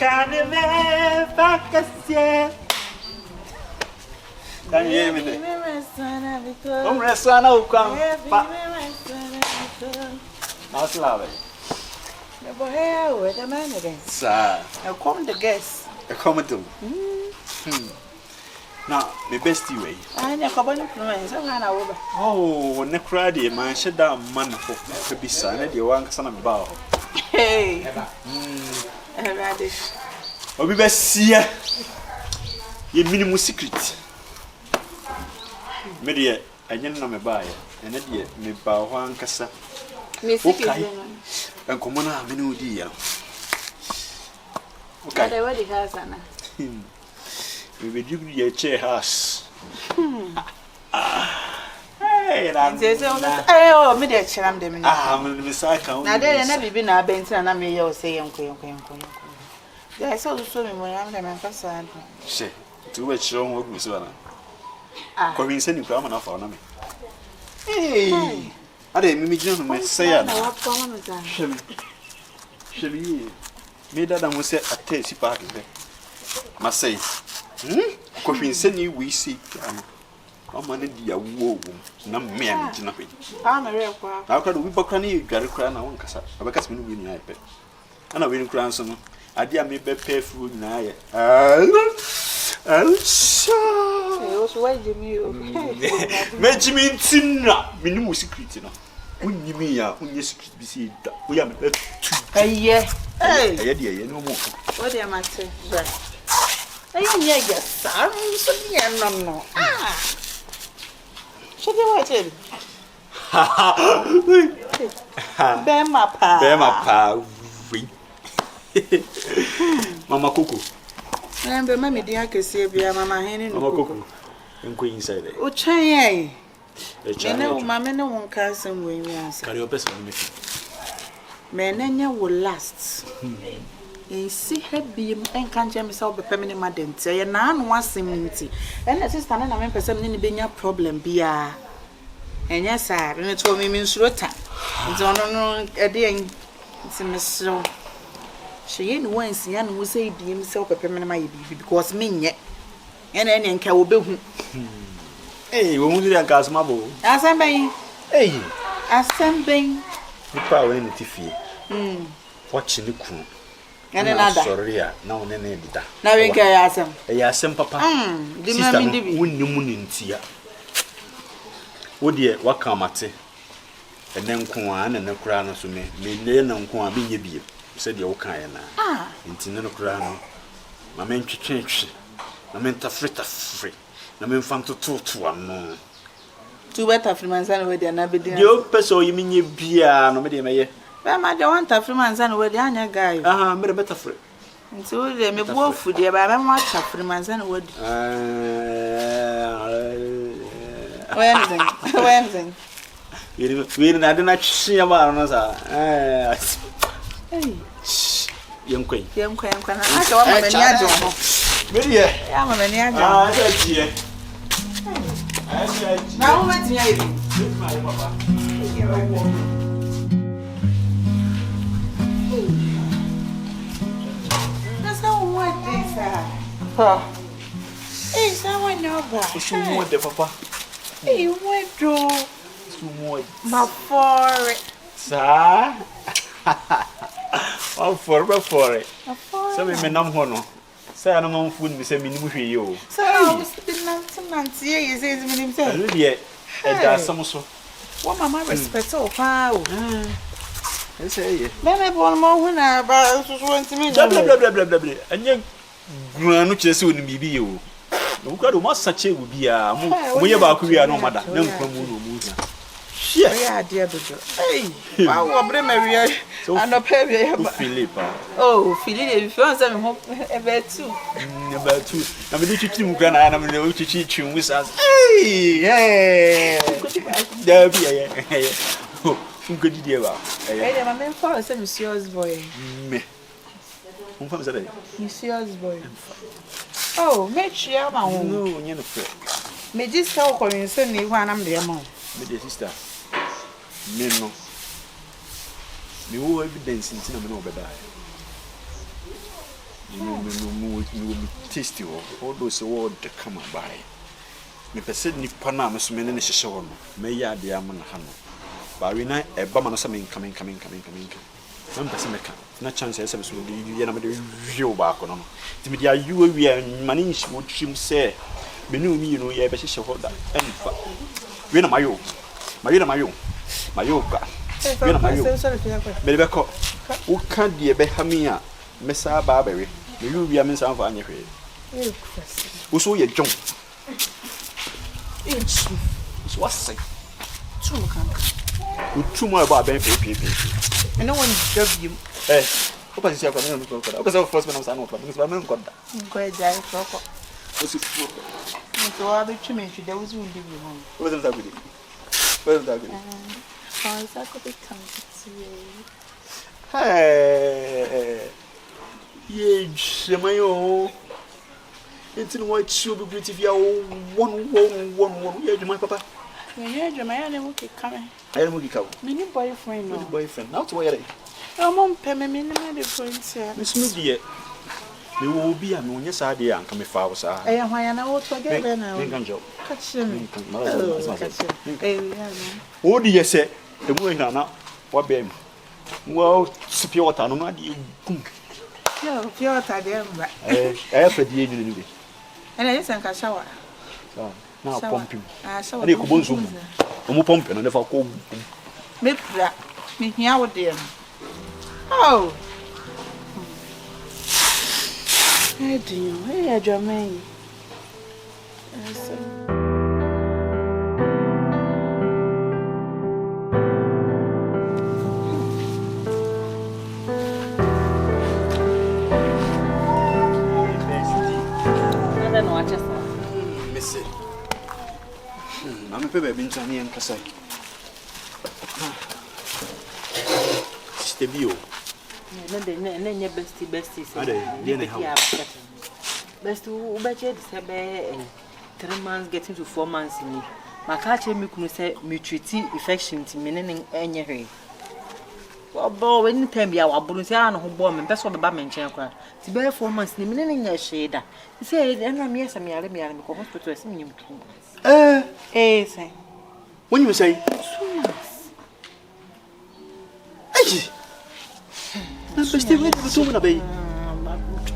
Caneme Fakye. Can you hear me? Restaurant now come. How's love? Never here with a man again. Sir, I come the guests. I come to. Now, the best way. I never come to over. Oh, when the crowd, man, shut down man for be son, you want son of bow. Hey, radish. I'll be best see ya. Your minimum secret. Media, I didn't know me buy, and it yet me bow one cassa. Okay, and come on, I'm in dear. Okay, what the house, Anna? We will give you a chair house. Hey, I'm oh, me dear, I'm the minute. I'm in the cycle. Now, there never been a bench, and I may all say, Uncle. I saw the swimming when I'm the man for sad. Say, to which your work was one. Coming sending from enough on me. Hey, I didn't mean to say, shall you? Made that I was set a tasty party. Must say, Coffee send you we seek. I'm on the woo, no man, nothing. I'm a real crowd. How could we book on you? Got a crown on Cassa. I guess we win your iPad. And I will crown some. I dear me pay food now. I'm sorry. It was why you Make me tinna, minimum secret. When you mean, when you secret be seen, we are yeah. Hey, dear, no more. What do you say? I am yes, I'm so no. Ah, should you watch it? Bear my pa, Mama Cuckoo. Remember, Mammy, dear, can see Mamma Henry, Mama Cuckoo, and Queen said it. Oh, Chay, I know, Mamma, no one can send with me. Carry your best on me. Menanya will last. You see her beam and can't jam myself a permanent madam. Say, a nan was seminity. And a sister and a man person being a problem, be a. And yes, sir, and it told me means rota. It's on a day. It's a miss so. She ain't once young who say be himself a permanent my baby because me yet. And any can will be. Hey, we won't let gas marble. As I'm being. Hey, as something. You probably need to feel. Watching the crew. And another. Sorry, now and then. Now we can ask him. Yes, some papa. Sister, when you moon in tea. Oh dear, what come at it? And then Kuan and the crown to me. May no Kuan be ye, said the Okayana. In Tinano Crown. My men change. My men to frit a free. My men found to talk to one more. Two better from my son with the Nabidi. You person, you mean you be a nobody may. Well, my don't have from my son with the other guy. Ah, made a better free. And so they may walk for the but I'm watching from my son would. When we didn't see about us. Hey, young queen. Young queen, I don't want to I'm a maniac. Now, what's that's not what this are. It's not what no, it's more the papa. Hey, what do my for it, sir? Oh, for it. So we may not honor. Say, I'm on food, Miss Minimum, you. So I was been months here, you say, himself. Yet, and that's some so. What my respect so far. I say, maybe one more when I want to mean. Blah. And young granuches wouldn't be you. No, God, must such a would be a way about Korea, no matter. No, yeah, dear. Hey, I bring Maria. I know Philip. Oh, Philip, if you want some hope, about two. About two. I'm a little grand animal to teach you with us. Hey, there be a. Who could you do about? My man for us, Monsieur's boy. Me. Who comes today? Monsieur's boy. Oh, make sure my own. No, you're not fair. May this talk on you send me one. I'm the amount. My dear sister. No. No evidence in cinema over die. will be tasty. All those words that come by. Me person ni pana me so me ne hyehyɛ wɔ no. Me ya de am na ha no. Ba we na e ba ma no so me coming. Na person me ka. Na chance e se me so de wie na me de wie ba ko no. Ti me de ayu awie ma ne nshi wo trim se me ne omi no ye be hyehyɛ hɔ da. Emfa. We na mayo. Mayo ka. We na mayo. Me be ko. Wo ka de be ha me a me sa ba ba we. Me yu wie me sa fa anye hwe. Wo so ye dwon. So what's say? True can. True more about Ben pay. And no one job you. Eh, what is your question? Because of first when I'm saying because I'm not got that. Go die for. What's it for? So I be chimney there was one give you home. What is that with it? What is that with it? Oh, is that could be coming to you. Hey. Ye, Shemayo. It's in white shoe be pretty if you one. Yeah, my papa. Yeah, my name will keep coming. I am with you. Many boyfriend, no boyfriend. Now to where? Mom, payment minimum difference here. Miss Smith, they will be a moon. Yes, I did. Come if I was. I am why I know what to get now. Catch him. Oh, dear, say the moon now. What babe? Well, superior water, no matter you. No, pure time. I have a dear anyway. And I just a shower. Now pumping. I saw a little boom. No more pumping, and if I call me, me here with them. Oh, hey, do you? Hey, Jermaine. I'm a baby in Tanya and Casai. Stabio. Then your bestie. Best to budget 3 months getting to 4 months in me. My catcher me could say mutuity affection to meaning any way. Well, boy, when time be our Bulusian who bomb and best of the Batman chamber. To bear 4 months, the meaning a shade. He said, and I'm yes, I'm yelling me and go hospital to see you. Say. When you say, 2 months. Hey, that's still waiting for 2 months.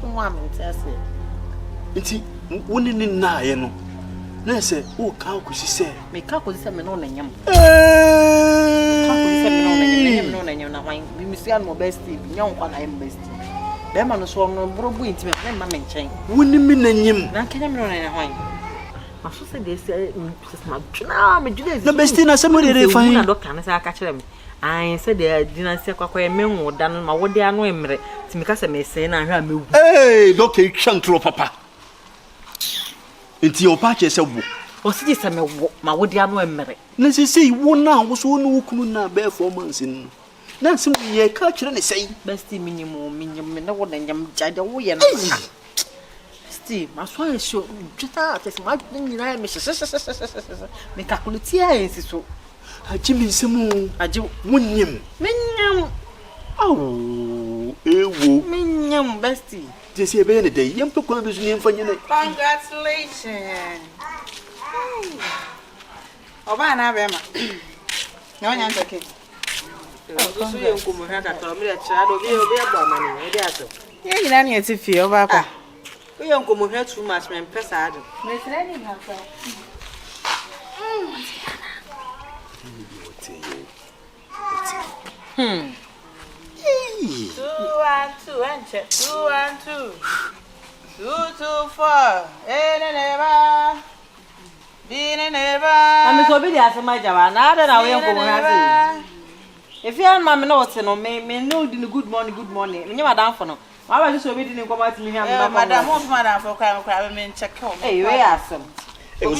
2 months, I said. It's winning in Nayano. No, say, oh, how could she say? Make up with some on yam. We must see my bestie, young one I am bestie. Beman was one of Brobu intimate, and Mamma chain. Winning me and him. Now can I run in a wine? I should say, they say, the bestina, somebody they find a doctor, and I catch them. I said, they didn't say Quapia men or done my what they are no emre to make us a mess and I have moved. Hey, doctor, shank through papa. Into your patches of or see some my what they are no emre. Nancy say, one now was one who could not bear 4 months in. Nancy, ye catch and say, bestie minimum, no one and yam jada way and Steve, my swine show just out as my thing, I make calculate so. Jimmy Samu, I do win him. Oh, Minyam, bestie. This year, Benny, the young people is name for you. Congratulations. Oh, Vanna, no one answer. Oh, so you come here that told me that child will be about money. Yeah, you don't need to feel, Papa. We don't come here too much, man. Press out. Miss Lenny, my friend. 2 and 2 and check 2 and 2 2 2 4 never be never. I'm so busy as my job. Now that I am going if you are mamma knows no me no good morning. Me madam for no. Why was so busy to come out me here madam for crime me check home. Hey, we are some. Oh,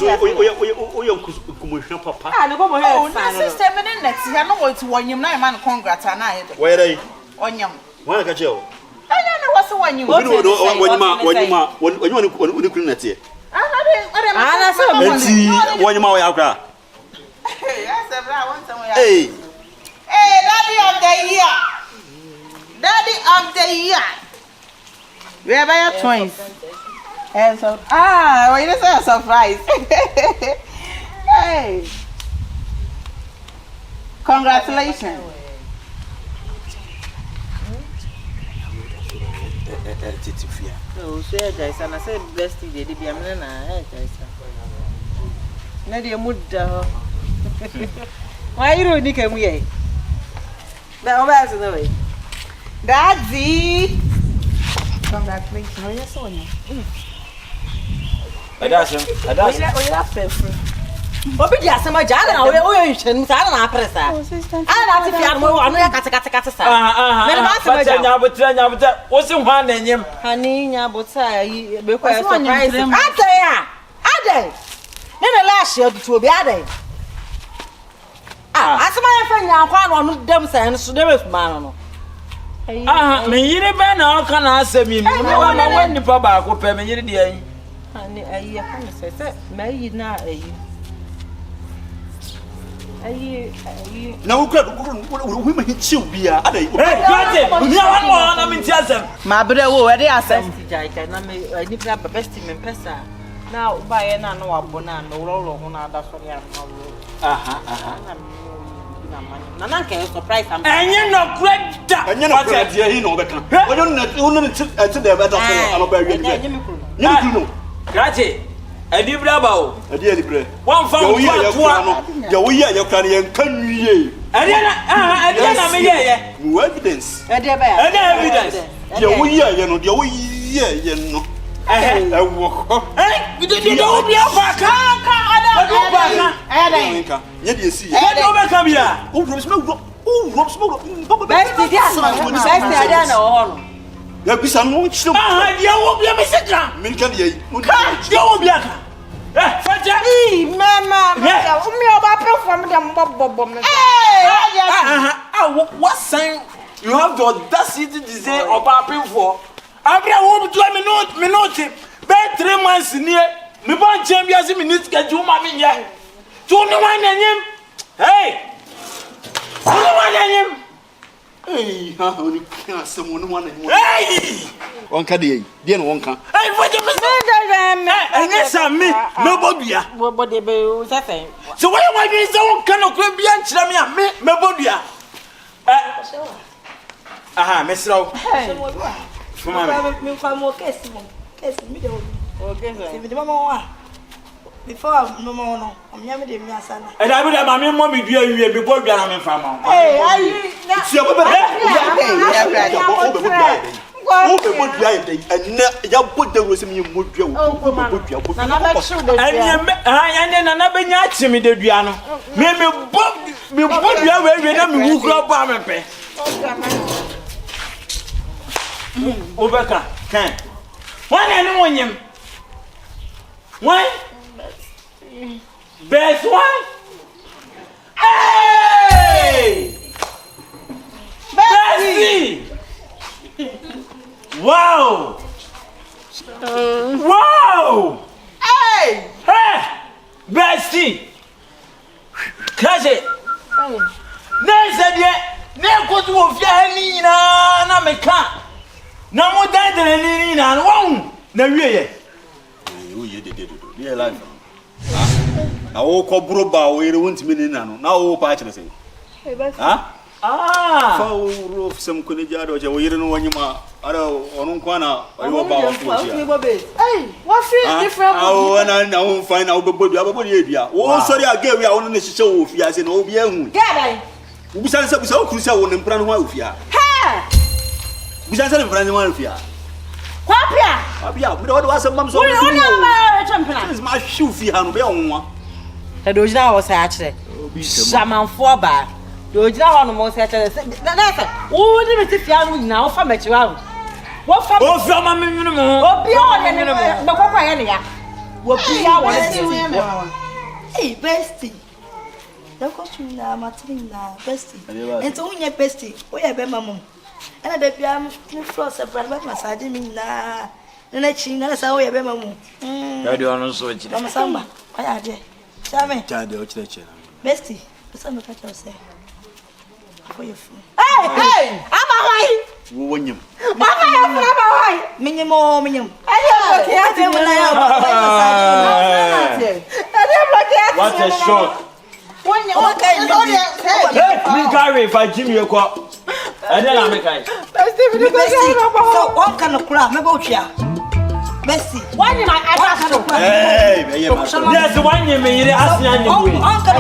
papa. I go here. Sister, me next. I know what one you man congrats and I. Where are they? On you. Where I you? I don't know what's one you. When you couldn't at it. Hey, Daddy of the year. We are twins. And so, well, you say a surprise. Hey. Congratulations. No, say guys, and I said blessed day be a man guys. Na dey mood why you don't nick me? Na oba so no way. Daddy. Congratulations. Oh, yes, Sonia. Obi di asema jana na we yin sa na apresa. Ana ti fi anu anu ya kata sa. Me ma asema ja. Nya butra wo si hwa na nyem. Hani nya butra yi be kwa surprise. Ate ya. Ade. Ne na last year du obi ade. Asema ya fa nya kwa no dem sa en so dem efuma no. Me yire be na o kana asemi mi. Me wa na wani pa ba ko pe me yire di ayi. Ani ayi ya kana se me yi na ayi. Ayi. Na wo kura wo ma hichiu bia ada yi. Kwate, nya wan mo na mi ti asem. Ma bre wo, we dey asem. Na me ni bra best me pesa. Na ba ye na no abo na me wo ho na da so ya na wo. Na na nke surprise am. Enye no kwada. Enye no kwada dia hi no obeka. Wo no ti da beta so ano ba wi ni. Enye mi kuru. Ni kuru no. Kwate. Edi bra ba o. Edi eli bre. Wan fa wo no. Ya wo ya kan ye kan wiye. Edi na me ye. No evidence. Edi ba ya. Edi evidence. Ya wo ye no, ya wo ye no. Ewo. Di do bia fa ka ada. Do ba ka. Ada. Ye di esi. Ye do be ka bia. O drops me wo. Best dia no. Best dia na wo no. Ya bisa no chiro. Dia wo bia me sekra. Me kan ye. Dia wo bia ka. Fakye. Mama. Me oba perform dem bob. What sign you have the audacity to say oba pay for? Abia wo do me note. Be 3 months near. Me ban champions me need schedule ma me nya. Tu ni wan anyim. Hey. Tu ni wan anyim. Hey, oni kan se mo no wan anyim. Hey. Won ka de die no won kan. Hey, Fakye me say. Enye sa me bodua. Bo de be o se fe. So why you say won kan no kra bia nkyira me a me bodua. Mesraw. Me famo kesi me de Okay, sir. Me de mama before mama no, am yam de mi asana. E da bi da ma me mo me dua wie me bodua na me fa ma. Hey, ayi na. Tia bo be. Wo be bodua ye dey. Enne ya bodda ro se me modua wo. Bodua. Na ba true de. Anye na be nya achi me de dua no. Me bodua we na me wu kura ba me pe. Obeka kan. Wan ene wonyem. Wan? Best one? Hey! Bestie! Wow! Wow! Hey! Hey! Bestie! Kaje! Nese die, ne kotu wo fia ni na meka. Na mo dan ni na won na wieye. O ye de do. Ye life. Na wo ko bro ba wo ere wontimi ni na no. Na wo pa kire sei. Fa wo sem ko ne jado je wo ere no wanyima ara onu nkwa na oyo ba wo ko ji. Hey, what feel different? Na wo fine na wo bebodu ye dua. Wo sori agawe a wo no ne hihye wo ofia se na wo bia hu. Get Busa wo kuru se wo ne mpra no ho ofia. Busa se ne mpra no ho ofia. Quapia. Abia, me do wasem mam so. We no na champion. Is my shoe fi ha no be onwa. E do jina wo say a kire. Shamanfo ba. Do jina ho no mo say a kire. Na say, wo ni me ti fia no nyina wo fa machi wa. Wo fa. O fi ma me nwunu mo. Obi o ne ne be kokwa ye ne ya. Wo bia wo ne. Hey, bestie. The costume na matrin na bestie. Ento unye bestie. O ye be mamum. Ana de bia me floor se brand ba massage mi na na chi na sa o ye be mamu. Ya de ono so chi. Mama samba. Aya de. Chame. Chade o chire chire. Bestie. Esa no ka tell say. For your phone. Hey! Ama why? Wonyum. Minimum. What a shock. Me carry if I Jimmy your call. And then I'm a So one can cry, maybe Bessie. One in my address. Hey, yes, one you may ask me. Uncle,